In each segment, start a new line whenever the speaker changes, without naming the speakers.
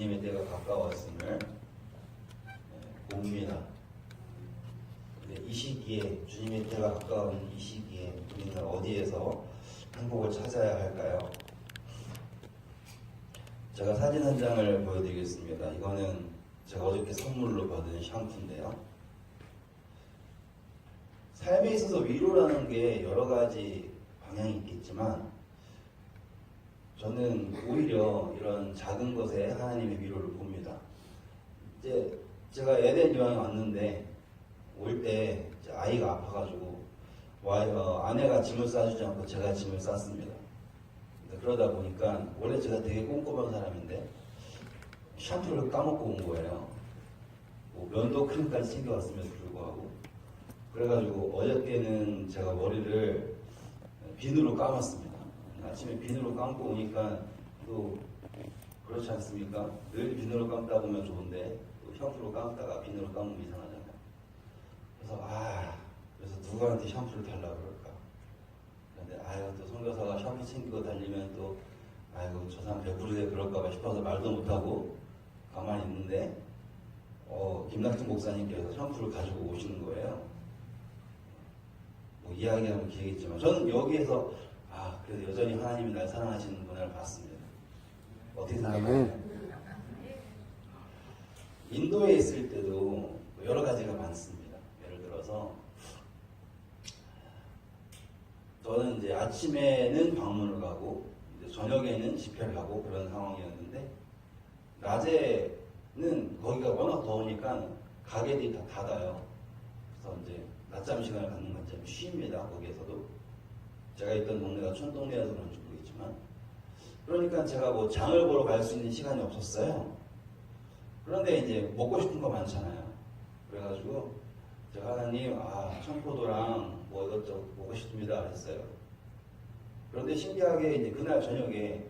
주님의 때가 가까웠음을 봅니다. 이 시기에, 주님의 때가 가까운 이 시기에 우리는 어디에서 행복을 찾아야 할까요? 제가 사진 한 장을 보여드리겠습니다. 이거는 제가 어저께 선물로 받은 샴푸인데요. 삶에 있어서 위로라는 게 여러 가지 방향이 있겠지만 저는 오히려 이런 작은 것에 하나님의 위로를 봅니다. 이제 제가 에덴 여행 왔는데 올 때 아이가 아파가지고 아내가 짐을 싸주지 않고 제가 짐을 쌌습니다. 그러다 보니까 원래 제가 되게 꼼꼼한 사람인데 샴푸를 까먹고 온 거예요. 면도 크림까지 챙겨왔음에도 불구하고 그래가지고 어저께는 제가 머리를 비누로 감았습니다. 아침에 비누로 감고 오니까 또 그렇지 않습니까? 늘 비누로 감다 보면 좋은데 또 샴푸로 감다가 비누로 감으면 이상하잖아요. 그래서 누구한테 샴푸를 달라고 그럴까? 그런데 또 선교사가 샴푸 챙기고 달리면 또 저 사람 배부르게 그럴까봐 싶어서 말도 못하고 가만히 있는데 김낙준 목사님께서 샴푸를 가지고 오시는 거예요. 이야기하면 기회겠지만 저는 여기에서 그래도 여전히 하나님이 날 사랑하시는구나를 봤습니다. 어떻게 생각하세요? 인도에 있을 때도 여러 가지가 많습니다. 예를 들어서 저는 이제 아침에는 방문을 가고 이제 저녁에는 집회를 하고 그런 상황이었는데 낮에는 거기가 워낙 더우니까 가게들이 다 닫아요. 그래서 이제 낮잠 시간을 갖는 건 좀 쉽니다. 거기에서도 제가 있던 동네가 촌동네여서 그런지 모르겠지만 그러니까 제가 장을 보러 갈 수 있는 시간이 없었어요. 그런데 이제 먹고 싶은 거 많잖아요. 그래가지고 제가 하나님 청포도랑 이것저것 먹고 싶습니다 했어요. 그런데 신기하게 이제 그날 저녁에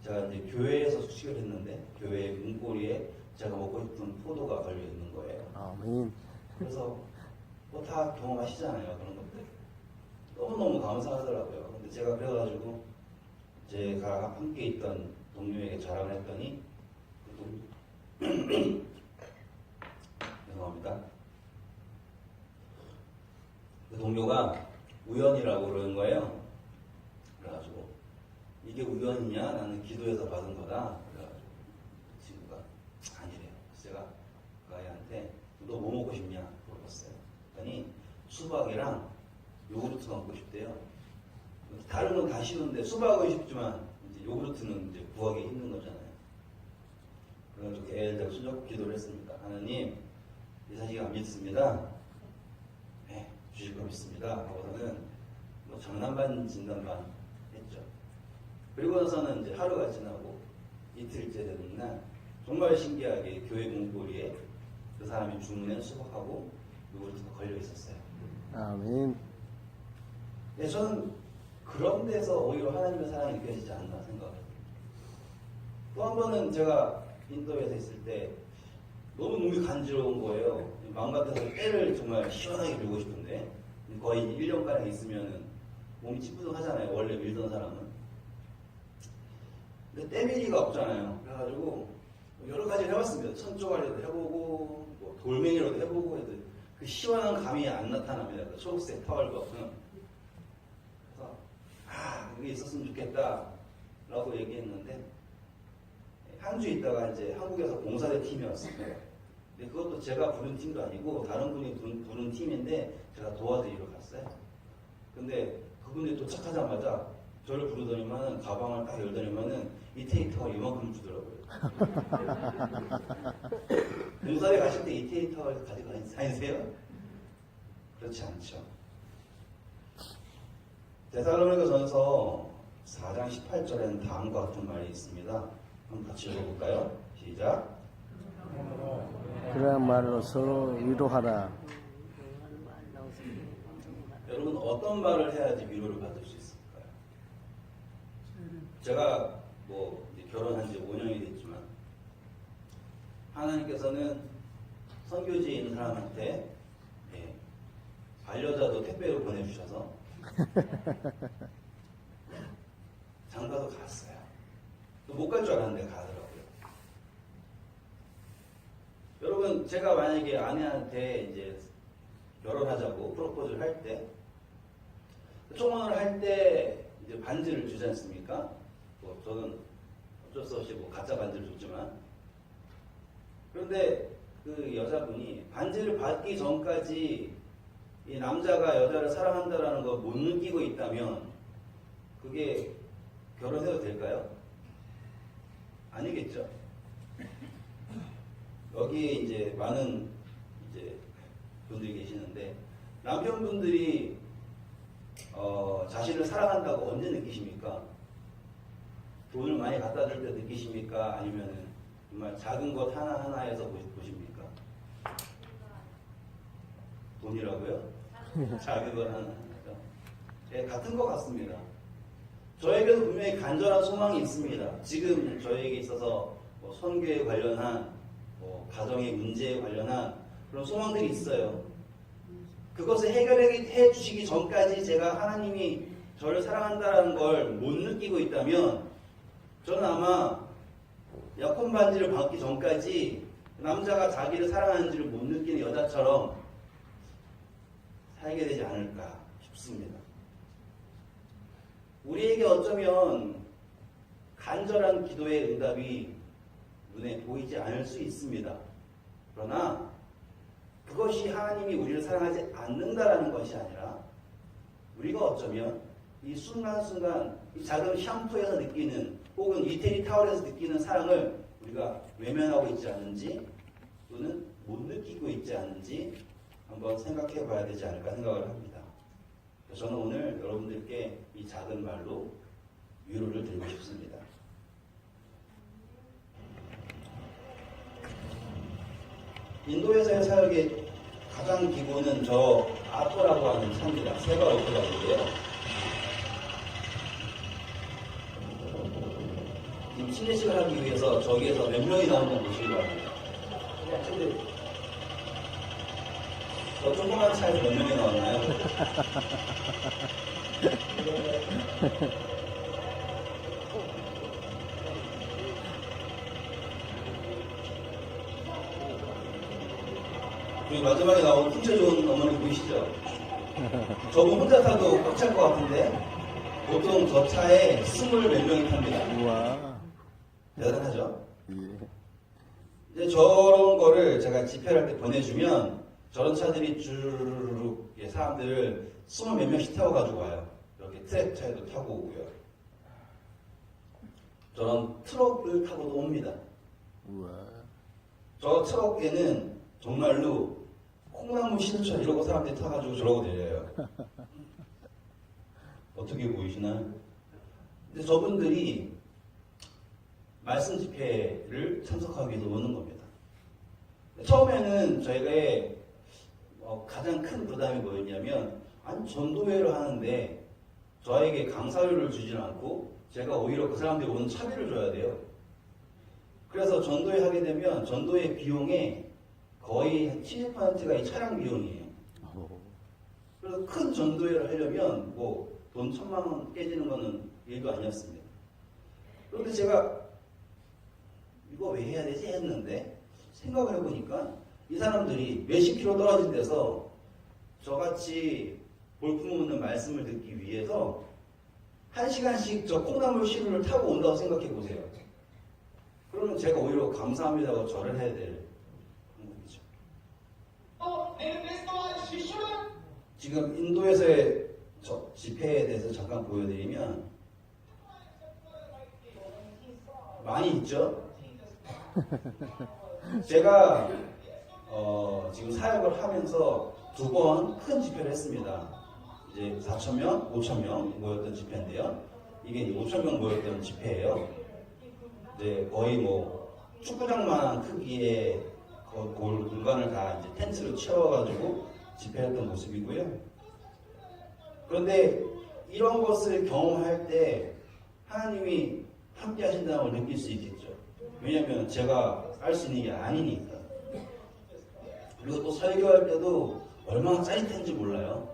제가 이제 교회에서 숙식을 했는데 교회 문고리에 제가 먹고 싶은 포도가 걸려 있는 거예요.
아멘.
그래서 다 경험하시잖아요. 그런 것들. 너무너무 감사하더라고요. 근데 제가 그래가지고 제가 함께 있던 동료에게 자랑을 했더니 죄송합니다. 그 동료가 우연이라고 그러는 거예요. 그래가지고 이게 우연이냐? 나는 기도해서 받은 거다. 그래가지고 친구가 아니래요. 그래서 제가 그 아이한테 너 뭐 먹고 싶냐? 물어봤어요. 그랬더니 수박이랑 요구르트가 먹고 싶대요. 다른 건 다 쉬운데 수박은 쉽지만 이제 요구르트는 이제 구하기 힘든 거잖아요. 그래가지고 애들 손잡고 기도를 했습니다. 하나님, 이 자식이 안 믿습니다. 네, 주실 거 믿습니다. 하고서는 장난반 진단반 했죠. 그리고 나서는 이제 하루가 지나고 이틀째 되는 날 정말 신기하게 교회 문고리에 그 사람이 주문한 수박하고 요구르트가 걸려 있었어요.
아멘.
네, 저는 그런 데서 오히려 하나님의 사랑이 느껴지지 않나 생각해요. 또 한 번은 제가 인도에서 있을 때 너무 몸이 간지러운 거예요. 마음 같아서 때를 정말 시원하게 밀고 싶은데 거의 1년가량 있으면 몸이 찌뿌둥하잖아요. 원래 밀던 사람은. 근데 때밀이가 없잖아요. 그래가지고 여러 가지를 해봤습니다. 천조가리도 해보고 돌멩이로도 해보고 해도 그 시원한 감이 안 나타납니다. 그 초록색 타월버튼. 그래서 그게 있었으면 좋겠다 라고 얘기했는데 한 주 있다가 이제 한국에서 봉사대 팀이 왔습니다. 근데 그것도 제가 부른 팀도 아니고 다른 분이 부른 팀인데 제가 도와드리러 갔어요. 근데 그분이 도착하자마자 저를 부르더니만은 가방을 딱 열더니만은 이태리 타월 이만큼 주더라고요. 봉사대 가실 때 이태리 타월 가지고 다니세요? 그렇지 않죠. 데살로니가 전서 4장 18절에는 다음과 같은 말이 있습니다. 한번 같이 읽어볼까요? 시작.
그러한 말로 서로 위로하라.
여러분 어떤 말을 해야지 위로를 받을 수 있을까요? 제가 이제 결혼한 지 5년이 됐지만 하나님께서는 선교지에 있는 사람한테 반려자도 택배로 보내주셔서 장가도 갔어요. 또 못 갈 줄 알았는데 가더라고요. 그러면 제가 만약에 아내한테 이제 결혼하자고 프로포즈를 할 때, 청혼을 할 때 이제 반지를 주지 않습니까? 뭐 저는 어쩔 수 없이 뭐 가짜 반지를 줬지만, 그런데 그 여자분이 반지를 받기 전까지 이 남자가 여자를 사랑한다라는 걸 못 느끼고 있다면 그게 결혼해도 될까요? 아니겠죠. 여기에 이제 많은 이제 분들이 계시는데 남편분들이 자신을 사랑한다고 언제 느끼십니까? 돈을 많이 갖다 줄 때 느끼십니까? 아니면은 정말 작은 것 하나하나에서 보십니까? 돈이라고요? 작은 것 하나하나죠. 네, 같은 것 같습니다. 저에게도 분명히 간절한 소망이 있습니다. 지금 저에게 있어서 뭐 선교에 관련한 뭐 가정의 문제에 관련한 그런 소망들이 있어요. 그것을 해결해 주시기 전까지 제가 하나님이 저를 사랑한다는 걸 못 느끼고 있다면 저는 아마 약혼 반지를 받기 전까지 남자가 자기를 사랑하는지를 못 느끼는 여자처럼 살게 되지 않을까 싶습니다. 우리에게 어쩌면 간절한 기도의 응답이 눈에 보이지 않을 수 있습니다. 그러나 그것이 하나님이 우리를 사랑하지 않는다라는 것이 아니라 우리가 어쩌면 이 순간순간 이 작은 샴푸에서 느끼는 혹은 이태리 타월에서 느끼는 사랑을 우리가 외면하고 있지 않은지 또는 못 느끼고 있지 않은지 한번 생각해 봐야 되지 않을까 생각을 합니다. 저는 오늘 여러분들께 이 작은 말로 위로를 드리고 싶습니다. 인도에서의 사역의 가장 기본은 저 아토라고 하는 차입니다. 세바 오토라고요. 지금 신례식을 하기 위해서 저기에서 몇 명이 나오는 모시고 합니다. 근데 저 조그만 차에서 몇 명이 나왔나요? 그리고 마지막에 나온 풍채 좋은 어머니 보이시죠? 저분 혼자 타도 꽉 찰 것 같은데 보통 저 차에 20몇 명이 탑니다.
우와.
대단하죠?
예.
이제 저런 거를 제가 집회할 때 보내주면 저런 차들이 주르륵 사람들을 20몇 명씩 태워가지고 와요. 이렇게 트랙 차에도 타고 오고요. 저런 트럭을 타고도 옵니다.
우와.
저 트럭에는 정말로 콩나물 신우처 이러고 사람들이 타가지고 저러고 내려요. 어떻게 보이시나요? 근데 저분들이 말씀 집회를 참석하기 위해서 오는 겁니다. 처음에는 저희가 가장 큰 부담이 뭐였냐면 아니 전도회를 하는데 저에게 강사료를 주지 않고 제가 오히려 그 사람들이 오는 차비를 줘야 돼요. 그래서 전도회 하게 되면 전도회 비용의 거의 70%가 이 차량 비용이에요. 그래서 큰 전도회를 하려면 뭐 돈 1,000만 원 깨지는 거는 일도 아니었습니다. 그런데 제가 이거 왜 해야 되지 했는데 생각을 해보니까 이 사람들이 몇십 킬로 떨어진 데서 저같이 볼품없는 말씀을 듣기 위해서 1시간씩 저 콩나물 시루를 타고 온다고 생각해 보세요. 그러면 제가 오히려 감사합니다고 절을 해야 될 한국이죠. 지금 인도에서의 집회에 대해서 잠깐 보여드리면 많이 있죠. 제가 지금 사역을 하면서 2번 큰 집회를 했습니다. 이제 4,000명, 5,000명 모였던 집회인데요. 이게 5,000명 모였던 집회예요. 이제 거의 뭐 축구장만한 크기의 공간을 다 이제 텐트로 채워가지고 집회했던 모습이고요. 그런데 이런 것을 경험할 때 하나님이 함께 하신다는 걸 느낄 수 있겠죠. 왜냐하면 제가 할 수 있는 게 아니니까. 그리고 또 설교할 때도 얼마나 짜릿한지 몰라요.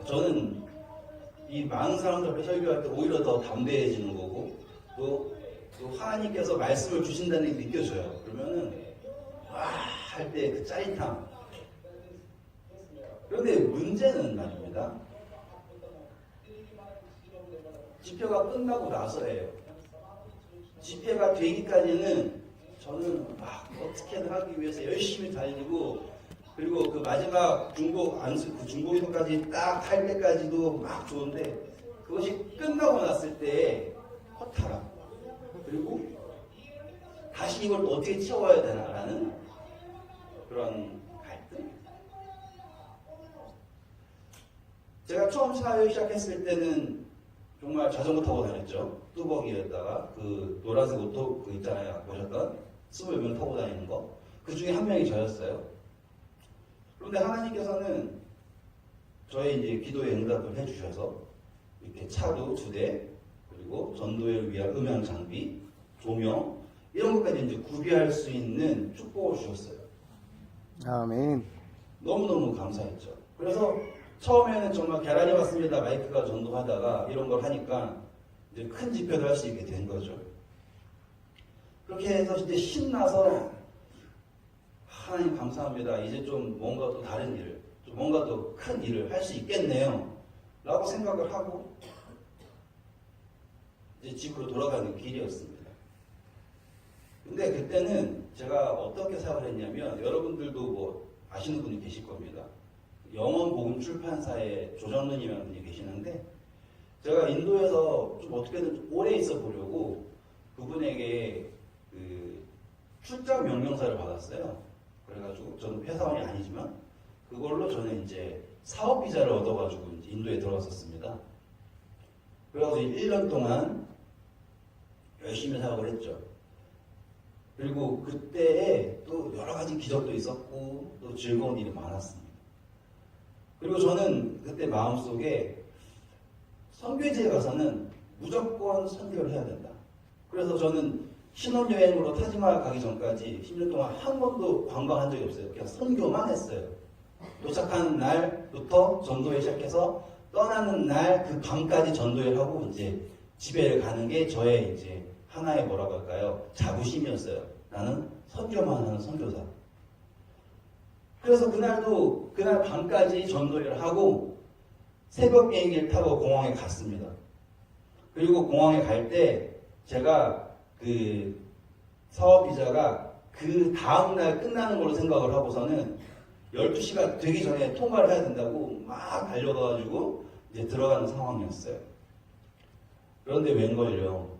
저는 이 많은 사람들 앞에 설교할 때 오히려 더 담대해지는 거고 또 하나님께서 말씀을 주신다는 게 느껴져요. 그러면은 와 할 때 그 짜릿함. 그런데 문제는 말입니다. 집회가 끝나고 나서예요. 집회가 되기까지는 저는 막 어떻게든 하기 위해서 열심히 달리고, 그리고 그 마지막 그 중복이동까지 딱 할 때까지도 막 좋은데, 그것이 끝나고 났을 때의 허탈함, 그리고 다시 이걸 또 어떻게 채워야 되나라는 그런 갈등. 제가 처음 사회 시작했을 때는 정말 자전거 타고 다녔죠. 뚜벅이에다가 그 노란색 오토 그 있잖아요. 보셨던 20명 타고 다니는 거. 그 중에 한 명이 저였어요. 그런데 하나님께서는 저의 이제 기도에 응답을 해주셔서 이렇게 차도 2대, 그리고 전도회를 위한 음향 장비, 조명, 이런 것까지 이제 구비할 수 있는 축복을 주셨어요.
아멘.
너무너무 감사했죠. 그래서 처음에는 정말 계란이 왔습니다. 마이크가 전도하다가 이런 걸 하니까 이제 큰 집회도 할 수 있게 된 거죠. 그렇게 해서 이제 신나서 하나님 감사합니다. 이제 좀 뭔가 또 다른 일을, 좀 뭔가 또 큰 일을 할 수 있겠네요. 라고 생각을 하고 이제 집으로 돌아가는 길이었습니다. 근데 그때는 제가 어떻게 생각을 했냐면, 여러분들도 뭐 아시는 분이 계실 겁니다. 영원복음 출판사의 조정론이라는 분이 계시는데, 제가 인도에서 좀 어떻게든 좀 오래 있어 보려고 그분에게 그 출장 명령서를 받았어요. 그래가지고 저는 회사원이 아니지만 그걸로 저는 이제 사업 비자를 얻어가지고 이제 인도에 들어갔었습니다. 그래가지고 1년 동안 열심히 사업을 했죠. 그리고 그때에 또 여러 가지 기적도 있었고 또 즐거운 일이 많았습니다. 그리고 저는 그때 마음속에 선교지에 가서는 무조건 선교를 해야 된다. 그래서 저는 신혼여행으로 타지마할 가기 전까지 10년 동안 한 번도 관광한 적이 없어요. 그냥 선교만 했어요. 도착하는 날부터 전도회 시작해서 떠나는 날 그 밤까지 전도회를 하고 이제 집에 가는 게 저의 이제 하나의 뭐라고 할까요? 자부심이었어요. 나는 선교만 하는 선교사. 그래서 그날 밤까지 전도회를 하고 새벽 비행기를 타고 공항에 갔습니다. 그리고 공항에 갈 때 제가 그 사업 비자가 그 다음날 끝나는 걸로 생각을 하고서는 12시가 되기 전에 통과를 해야 된다고 막 달려가가지고 이제 들어가는 상황이었어요. 그런데 웬걸요.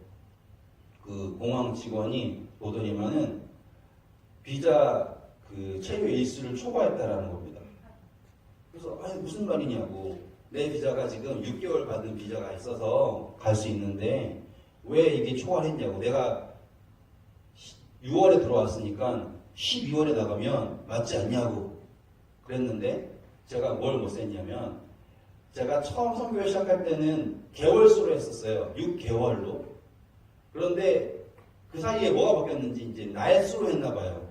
그 공항 직원이 보더니만은 비자 그 체류 일수를 초과했다라는 겁니다. 그래서 아니 무슨 말이냐고. 내 비자가 지금 6개월 받은 비자가 있어서 갈 수 있는데 왜 이게 초과를 했냐고. 내가 6월에 들어왔으니까 12월에 나가면 맞지 않냐고 그랬는데, 제가 뭘 못 셌냐면, 제가 처음 선교를 시작할 때는 개월수로 했었어요. 6개월로. 그런데 그 사이에 뭐가 바뀌었는지 이제 날수로 했나 봐요.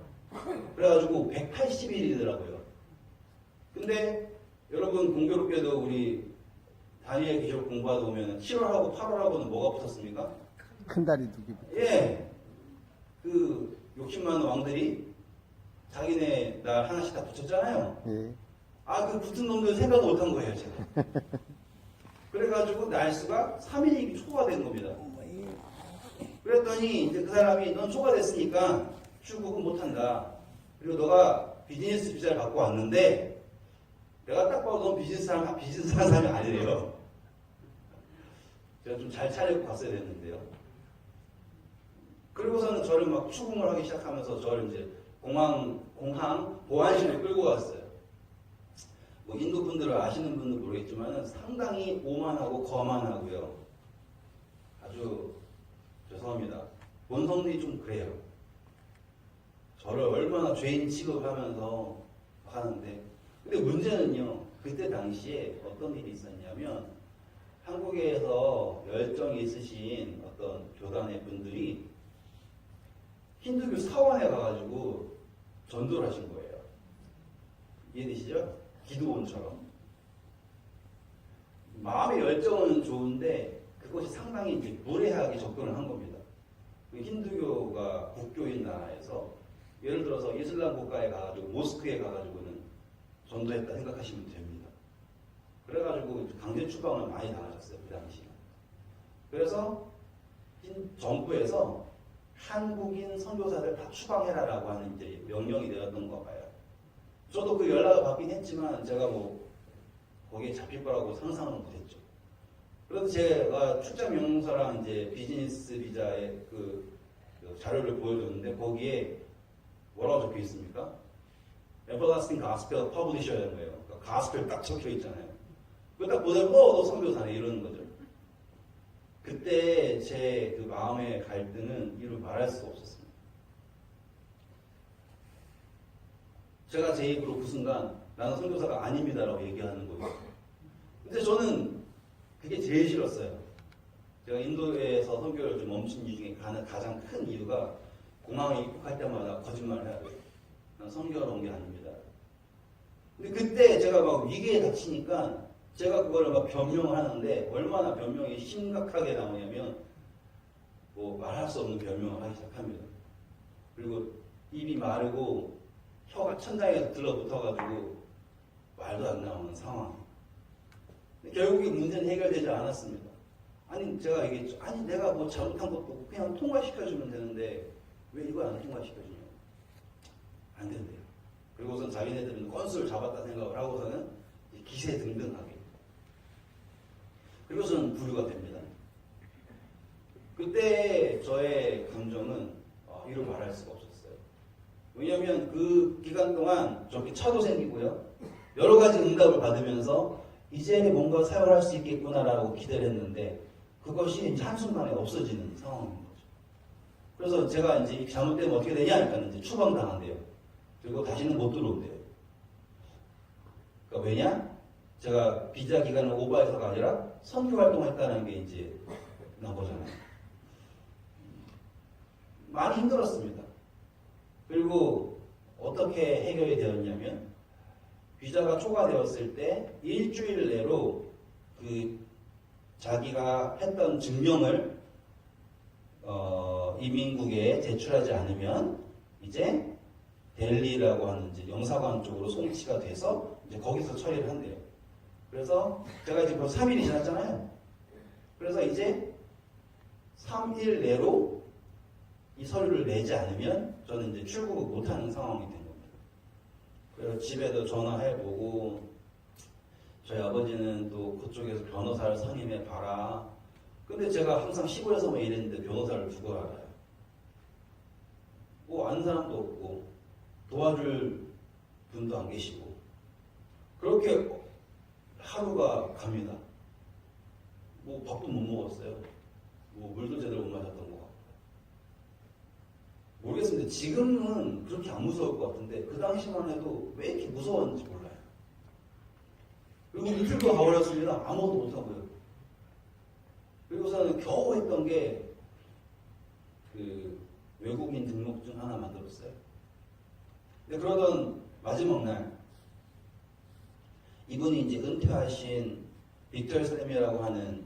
그래가지고 180일이더라고요. 근데 여러분 공교롭게도 우리 다니엘 기록 공부하다 보면 7월하고 8월하고는 뭐가 붙었습니까?
큰 다리 2개.
예. 그 욕심 많은 왕들이 자기네 날 하나씩 다 붙였잖아요.
예.
그 붙은 놈들 생각을 못한 거예요, 제가. 그래가지고 날수가 3일이 초과된 겁니다. 그랬더니 이제 그 사람이 넌 초과됐으니까 출국은 못한다. 그리고 너가 비즈니스 비자를 받고 왔는데, 내가 딱 봐도 넌 비즈니스 하는 사람이 아니래요. 제가 좀 잘 차려입고 갔어야 됐는데요. 그리고서는 저를 막 추궁을 하기 시작하면서 저를 이제 공항 보안실에 끌고 갔어요. 뭐 인도 분들을 아시는 분들 모르겠지만 상당히 오만하고 거만하고요. 아주 죄송합니다. 본성들이 좀 그래요. 저를 얼마나 죄인 취급하면서 하는데, 근데 문제는요, 그때 당시에 어떤 일이 있었냐면, 한국에서 열정이 있으신 어떤 교단의 분들이 힌두교 사원에 가가지고 전도를 하신 거예요. 이해되시죠? 기도원처럼. 마음의 열정은 좋은데 그것이 상당히 이제 무례하게 접근을 한 겁니다. 힌두교가 국교인 나라에서 예를 들어서 이슬람 국가에 가가지고 모스크에 가가지고는 전도했다 생각하시면 됩니다. 그래가지고 강제 추방을 많이 당하셨어요 그 당시에. 그래서 정부에서 한국인 선교사들 다 추방해라라고 하는 이제 명령이 내렸던 거 봐요. 저도 그 연락을 받긴 했지만 제가 뭐 거기에 잡힐 거라고 상상은 못했죠. 그래서 제가 출장 명령서랑 이제 비즈니스 비자의 그 자료를 보여줬는데 거기에 뭐라고 적혀 있습니까? Everlasting Gospel Publisher라는 거예요. 그러니까 가스펠 딱 적혀 있잖아요. 그거 딱 보더니 너 선교사네 이러는 거죠. 그때 제 그 마음의 갈등은 이루 말할 수가 없었습니다. 제가 제 입으로 그 순간 나는 선교사가 아닙니다라고 얘기하는 거예요. 근데 저는 그게 제일 싫었어요. 제가 인도에서 선교를 좀 멈춘 이유 중에 가장 큰 이유가 공항에 입국할 때마다 거짓말을 해야 돼요. 난 선교하러 온 게 아닙니다. 근데 그때 제가 막 위기에 닥치니까 제가 그거를 막 변명을 하는데 얼마나 변명이 심각하게 나오냐면 뭐 말할 수 없는 변명을 하기 시작합니다. 그리고 입이 마르고 혀가 천장에 들러붙어가지고 말도 안 나오는 상황. 결국에 문제는 해결되지 않았습니다. 아니 제가 얘기했죠. 아니 내가 뭐 잘못한 것도 없고 그냥 통과시켜주면 되는데 왜 이걸 안 통과시켜주냐고. 안 된대요. 그리고선 자기네들은 건수를 잡았다 생각을 하고서는 기세등등하게. 그리고서는 부류가 됩니다. 그때 저의 감정은 이루 말할 수가 없었어요. 왜냐하면 그 기간 동안 저렇게 차도 생기고요. 여러 가지 응답을 받으면서 이제 뭔가 사용할 수 있겠구나라고 기대를 했는데 그것이 이제 한순간에 없어지는 상황인 거죠. 그래서 제가 이제 잘못되면 어떻게 되냐 하니까 이제 추방당한대요. 그리고 다시는 못 들어온대요. 그러니까 왜냐? 제가 비자 기간을 오버해서가 아니라 선교 활동했다는 게 이제 나온 거잖아요. 많이 힘들었습니다. 그리고 어떻게 해결이 되었냐면 비자가 초과되었을 때 일주일 내로 그 자기가 했던 증명을 이민국에 제출하지 않으면 이제 델리라고 하는 이제 영사관 쪽으로 송치가 돼서 이제 거기서 처리를 한대요. 그래서 제가 이제 벌써 3일이 지났잖아요. 그래서 이제 3일 내로 이 서류를 내지 않으면 저는 이제 출국을 못하는 상황이 된 겁니다. 그래서 집에도 전화해보고 저희 아버지는 또 그쪽에서 변호사를 선임해 봐라. 근데 제가 항상 시골에서만 일했는데 변호사를 누가 알아요? 뭐 아는 사람도 없고 도와줄 분도 안 계시고 그렇게 하루가 갑니다. 뭐 밥도 못 먹었어요. 뭐 물도 제대로 못 마셨던 것 같고 모르겠습니다. 지금은 그렇게 안 무서울 것 같은데 그 당시만 해도 왜 이렇게 무서웠는지 몰라요. 그리고 이틀도 가버렸습니다. 아무것도 못하고요. 그리고서는 겨우 했던 게 그 외국인 등록증 하나 만들었어요. 근데 그러던 마지막 날 이분이 이제 은퇴하신 빅터 쌤이라고 하는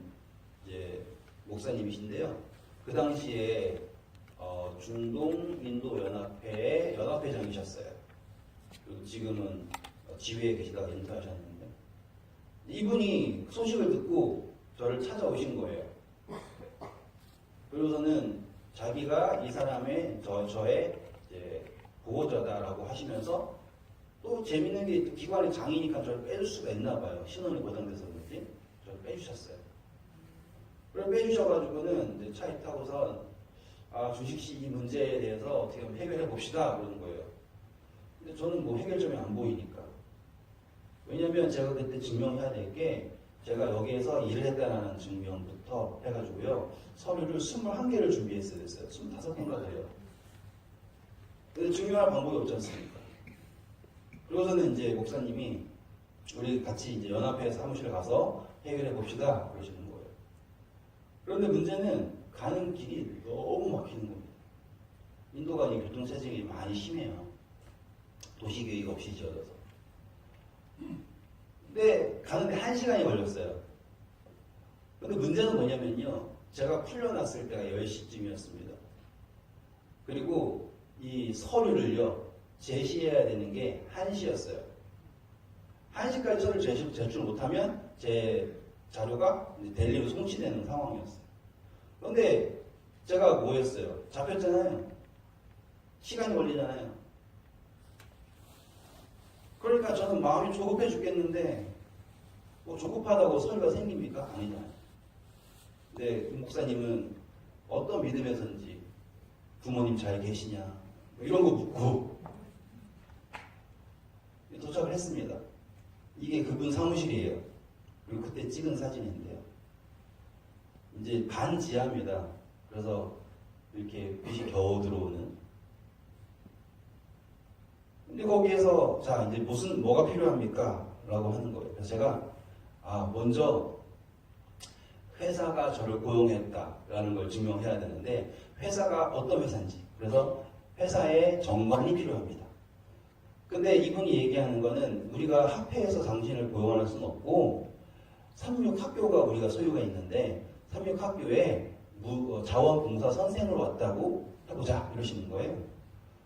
이제 목사님이신데요. 그 당시에 중동 인도 연합회의 연합회장이셨어요. 그리고 지금은 지회에 계시다가 은퇴하셨는데 이분이 소식을 듣고 저를 찾아오신 거예요. 그러고서는 자기가 이 사람의 저의 이제 보호자다라고 하시면서 또 재밌는 게 기관의 장이니까 저를 빼줄 수가 있나 봐요. 신원이 보장돼서 그런지 저를 빼주셨어요. 그걸 빼주셔가지고는 이제 차에 타고서 주식씨 이 문제에 대해서 어떻게 하면 해결해 봅시다 그러는 거예요. 근데 저는 뭐 해결점이 안 보이니까. 왜냐면 제가 그때 증명해야 될 게 제가 여기에서 일을 했다는 증명부터 해가지고요. 서류를 21개를 준비했어야 됐어요. 25개인가 그래요. 근데 증명할 방법이 없지 않습니까? 그러고서는 이제 목사님이 우리 같이 이제 연합회 사무실에 가서 해결해 봅시다 그러시는 거예요. 그런데 문제는 가는 길이 너무 막히는 겁니다. 인도가 이 교통체증이 많이 심해요. 도시계획 없이 지어져서. 근데 가는데 1시간이 걸렸어요. 근데 문제는 뭐냐면요. 제가 풀려났을 때가 10시쯤이었습니다. 그리고 이 서류를요, 제시해야 되는 게 1시였어요. 1시까지 서류를 제출 못하면 제 자료가 델리로 송치되는 상황이었어요. 그런데 제가 뭐 했어요? 잡혔잖아요. 시간이 걸리잖아요. 그러니까 저는 마음이 조급해 죽겠는데 뭐 조급하다고 서류가 생깁니까? 아니잖아요. 근데 목사님은 어떤 믿음에서인지 부모님 잘 계시냐 뭐 이런 거 묻고 도착을 했습니다. 이게 그분 사무실이에요. 그리고 그때 찍은 사진인데요. 이제 반지하입니다. 그래서 이렇게 빛이 겨우 들어오는. 근데 거기에서 자 이제 뭐가 필요합니까? 라고 하는 거예요. 그래서 제가 먼저 회사가 저를 고용했다라는 걸 증명해야 되는데 회사가 어떤 회사인지, 그래서 회사의 정관이 필요합니다. 근데 이분이 얘기하는 거는 우리가 학회에서 당신을 고용할 수는 없고 삼육학교가 우리가 소유가 있는데 삼육학교에 자원봉사 선생으로 왔다고 해보자 이러시는 거예요.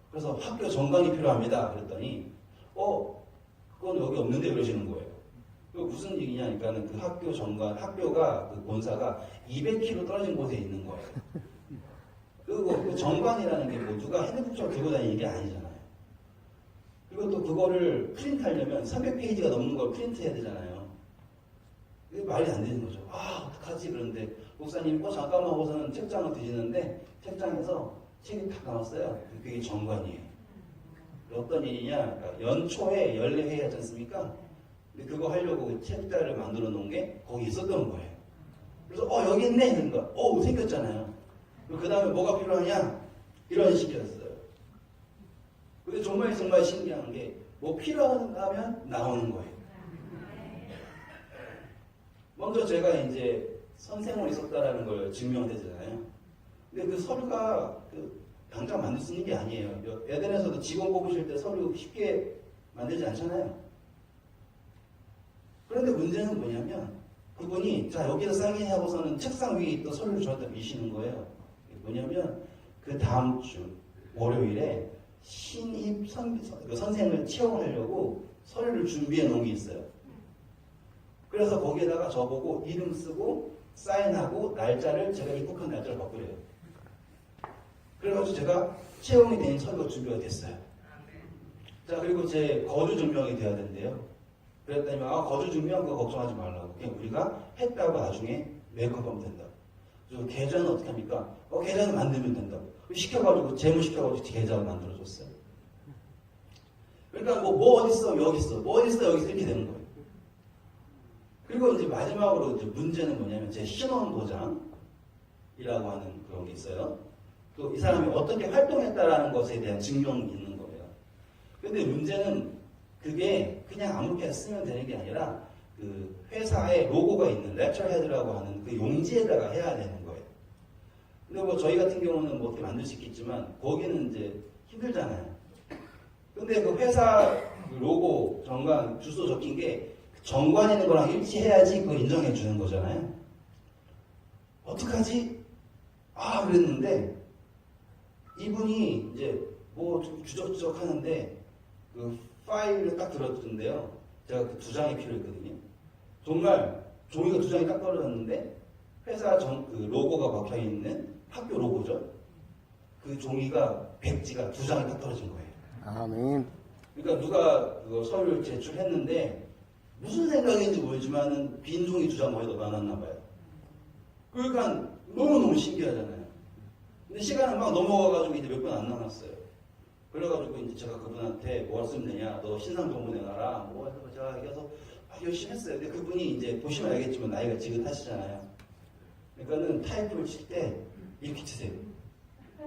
그래서 학교 정관이 필요합니다 그랬더니 그건 여기 없는데 이러시는 거예요. 그 무슨 얘기냐니까는 그 학교 정관, 학교가 그 본사가 200km 떨어진 곳에 있는 거예요. 그리고 그 정관이라는 게 뭐 누가 핸드폰처럼 들고 다니는 게 아니잖아요. 그리고 또 그거를 프린트하려면 300페이지가 넘는 걸 프린트해야 되잖아요. 이게 말이 안 되는 거죠. 어떡하지? 그런데 목사님이 잠깐만 하고서는 책장을 뒤지는데 책장에서 책이 다 나왔어요. 그게 정관이에요. 어떤 일이냐? 그러니까 연초에 연례회의 하지 않습니까? 근데 그거 하려고 책자를 만들어 놓은 게 거기 있었던 거예요. 그래서 여기 있네! 그러니까 생겼잖아요. 그 다음에 뭐가 필요하냐? 이런 식이었어요. 근데 정말 신기한 게 뭐 필요하면 나오는 거예요. 먼저 제가 이제 선생으로 있었다라는 걸 증명되잖아요. 근데 그 서류가 당장 만들 수 있는 게 아니에요. 에덴에서도 직원 뽑으실 때 서류 쉽게 만들지 않잖아요. 그런데 문제는 뭐냐면 그분이 자 여기서 사인하고서는 책상 위에 있던 서류를 저한테 미시는 거예요. 뭐냐면 그 다음 주 월요일에 신입 선생을 채용하려고 서류를 준비해 놓은 게 있어요. 그래서 거기에다가 저보고 이름 쓰고 사인하고 날짜를 제가 입국한 날짜를 바꾸래요. 그래가지고 제가 채용이 된 서류가 준비가 됐어요. 자 그리고 제 거주 증명이 돼야 된대요. 그랬더니 거주 증명 그거 걱정하지 말라고. 그냥 우리가 했다고 나중에 메이크업하면 된다고. 그래서 계좌는 어떻게 합니까? 계좌는 만들면 된다고. 시켜가지고 재무 시켜가지고 계좌를 만들어줬어요. 그러니까 뭐 어딨어 여기 있어, 뭐 어딨어 여기 있어 이렇게 되는 거예요. 그리고 이제 마지막으로 이제 문제는 뭐냐면 제 신원 보장이라고 하는 그런 게 있어요. 또 이 사람이 어떻게 활동했다라는 것에 대한 증명이 있는 거예요. 근데 문제는 그게 그냥 아무렇게나 쓰면 되는 게 아니라 그 회사에 로고가 있는 렉처 헤드라고 하는 그 용지에다가 해야 되는 거예요. 근데 뭐 저희 같은 경우는 뭐 어떻게 만들 수 있겠지만 거기는 이제 힘들잖아요. 근데 그 회사 로고, 정관, 주소 적힌 게 정관 있는 거랑 일치해야지 그거 인정해 주는 거잖아요. 어떡하지? 그랬는데 이분이 이제 뭐 주적주적 하는데 그 파일을 딱 들었는데요. 제가 그 2장이 필요했거든요. 정말 종이가 2장이 딱 떨어졌는데 회사 그 로고가 박혀 있는 학교 로고죠. 그 종이가 백지가 2장이 딱 떨어진 거예요.
아멘.
그러니까 누가 그거 서류를 제출했는데 무슨 생각인지 모르지만은 빈 종이 2장 거의 더 많았나 봐요. 그러니까 너무너무 신기하잖아요. 근데 시간은 막 넘어가가지고 이제 몇 번 안 남았어요. 그래가지고 이제 제가 그분한테 뭐 할 수 있느냐, 너 신상 정보 내놔라. 뭐 해서 제가 얘기해서 열심히 했어요. 근데 그분이 이제 보시면 알겠지만 나이가 지긋하시잖아요. 그러니까는 타이프를 칠 때 이렇게 치세요.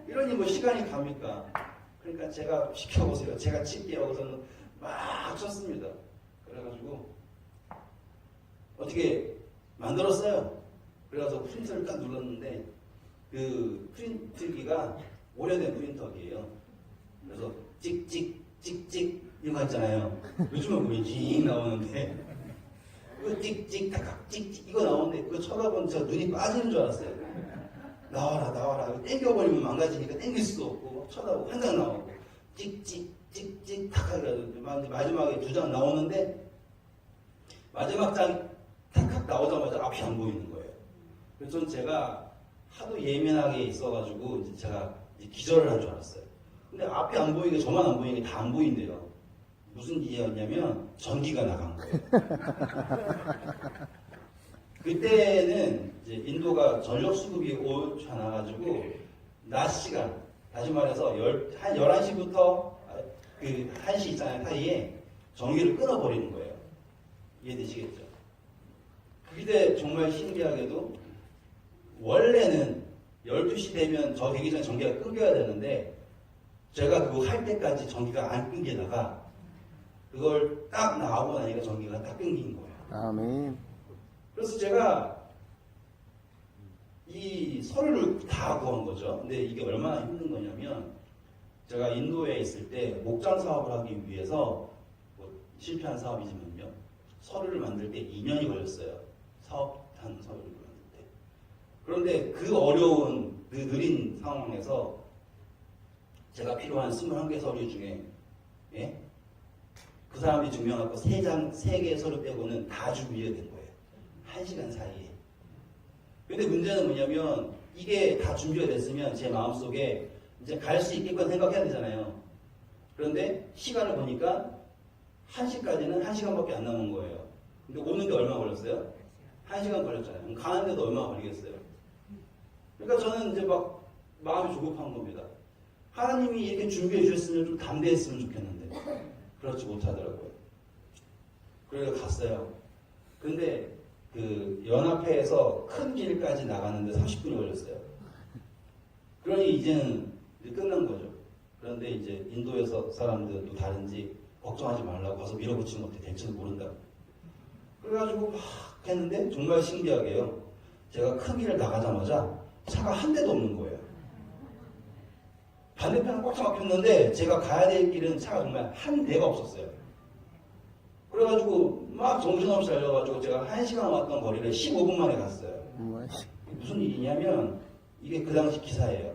이러니 뭐 시간이 갑니까? 그러니까 제가 시켜보세요. 제가 칠게요. 하고서는 막 쳤습니다. 그래가지고 어떻게 만들었어요. 그래서 프린터를 딱 눌렀는데 그 프린트기가 오래된 프린터기예요. 그래서 찍찍 찍찍 이거 있잖아요. 요즘은 뭐 징 나오는데 이거 찍찍 딱딱 찍찍 이거 나오는데 그거 쳐다보면 제가 눈이 빠지는 줄 알았어요. 나와라 나와라 땡겨버리면 망가지니까 땡길 수도 없고 쳐다보고 한 장 나오고 찍찍 탁 하게 마지막에 두 장 나오는데 마지막 장이 탁 나오자마자 앞이 안 보이는 거예요. 그래서 전 제가 하도 예민하게 있어가지고 이제 제가 이제 기절을 한 줄 알았어요. 근데 앞이 안 보이게 저만 안 보이게 다 안 보인대요. 무슨 일이었냐면 전기가 나간 거예요. 그때는 이제 인도가 전력 수급이 오지 않아가지고 낮 시간, 다시 말해서 한 11시부터 그 1시 있잖아요, 사이에 전기를 끊어버리는 거예요. 이해되시겠죠? 그때 정말 신기하게도 원래는 12시 되면 저 되기 전에 전기가 끊겨야 되는데 제가 그거 할 때까지 전기가 안 끊기다가 그걸 딱 나오고 나니까 전기가 딱 끊긴 거예요.
아멘.
그래서 제가 이 서류를 다 구한 거죠. 근데 이게 얼마나 힘든 거냐면 제가 인도에 있을 때 목장 사업을 하기 위해서 뭐 실패한 사업이지만요. 서류를 만들 때 2년이 걸렸어요. 사업단 서류를 만들 때. 그런데 그 어려운, 그 느린 상황에서 제가 필요한 21개 서류 중에 예? 그 사람이 증명하고 3개의 서류 빼고는 다 준비가 된 거예요. 1시간 사이에. 근데 문제는 뭐냐면 이게 다 준비가 됐으면 제 마음속에 이제 갈 수 있겠건 생각해야 되잖아요. 그런데 시간을 보니까 1시까지는 1시간밖에 안 남은 거예요. 근데 오는데 얼마 걸렸어요? 1시간 걸렸잖아요. 그럼 가는데도 얼마 걸리겠어요? 그러니까 저는 이제 막 마음이 조급한 겁니다. 하나님이 이렇게 준비해 주셨으면 좀 담대했으면 좋겠는데 그렇지 못하더라고요. 그래서 갔어요. 근데 그 연합회에서 큰 길까지 나가는데 30분이 걸렸어요. 그러니 이제는 이제 끝난 거죠. 그런데 이제 인도에서 사람들도 다른지 걱정하지 말라고 가서 밀어붙이는 것도 될지도 모른다고. 그래가지고 막 했는데 정말 신기하게요. 제가 큰 길을 나가자마자 차가 한 대도 없는 거예요. 반대편은 꽉 막혔는데 제가 가야 될 길은 차가 정말 한 대가 없었어요. 그래가지고 막 정신없이 달려가지고 제가 1시간 왔던 거리를 15분 만에 갔어요. 무슨 일이냐면 이게 그 당시 기사예요.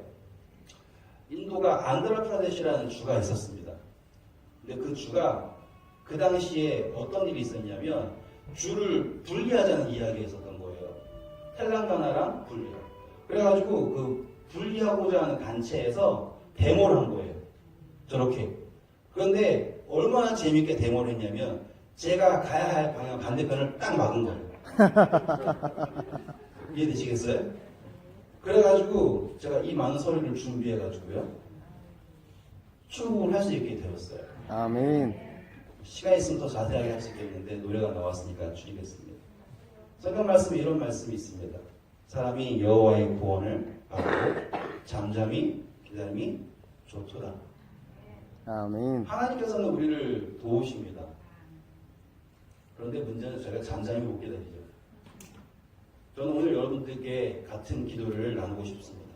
인도가 안드라프라데시라는 주가 있었습니다. 근데 그 주가 그 당시에 어떤 일이 있었냐면 주를 분리하자는 이야기가 있었던 거예요. 텔랑가나랑 분리. 그래가지고 그 분리하고자 하는 단체에서 데모를 한 거예요. 저렇게. 그런데 얼마나 재밌게 데모를 했냐면 제가 가야 할 방향 반대편을 딱 막은 거예요. 이해되시겠어요? 그래가지고 제가 이 많은 서류를 준비해가지고요. 출국을 할 수 있게 되었어요.
아멘.
시간 있으면 더 자세하게 할 수 있겠는데 노래가 나왔으니까 줄이겠습니다. 성경 말씀에 이런 말씀이 있습니다. 사람이 여호와의 구원을 받고 잠잠히 기다림이 좋도다.
아멘.
하나님께서는 우리를 도우십니다. 그런데 문제는 저희가 잠잠히 못 기다리죠. 저는 오늘 여러분들께 같은 기도를 나누고 싶습니다.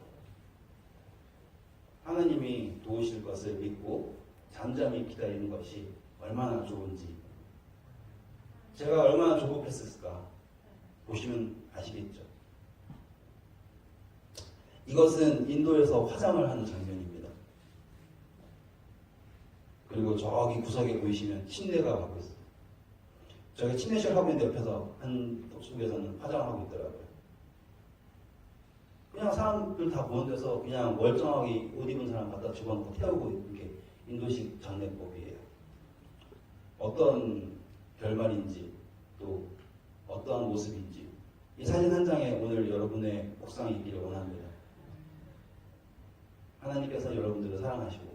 하나님이 도우실 것을 믿고 잠잠히 기다리는 것이 얼마나 좋은지 제가 얼마나 조급했을까 보시면 아시겠죠. 이것은 인도에서 화장을 하는 장면입니다. 그리고 저기 구석에 보이시면 침대가 가고 있어요. 저기 침대실 하고 있는데 옆에서 한 쪽에서는 화장을 하고 있더라고요. 그냥 사람들 다 보는 데서 그냥 멀쩡하게 옷 입은 사람 갖다 집어넣고 태우고 있는 게 인도식 장례법이에요. 어떤 결말인지 또 어떠한 모습인지 이 사진 한 장에 오늘 여러분의 묵상이 있기를 원합니다. 하나님께서 여러분들을 사랑하시고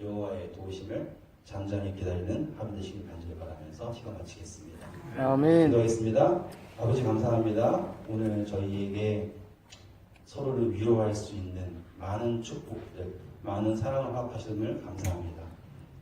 여호와의 도우심을 잠잠히 기다리는 하루 되시길 간절히 바라면서 시간 마치겠습니다.
아멘.
기도하겠습니다. 아버지 감사합니다. 오늘 저희에게 서로를 위로할 수 있는 많은 축복들, 많은 사랑을 허락하심을 감사합니다.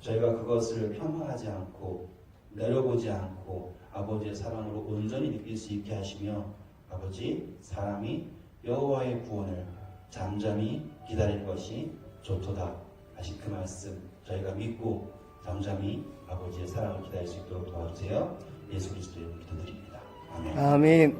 저희가 그것을 폄하하지 않고 내려보지 않고 아버지의 사랑으로 온전히 느낄 수 있게 하시며 아버지 사람이 여호와의 구원을 잠잠히 기다리는 것이 좋도다 하신 그 말씀 저희가 믿고 잠잠히 아버지의 사랑을 기다릴 수 있도록 도와주세요. 예수 그리스도의 이름으로 기도드립니다. 아멘.
아멘.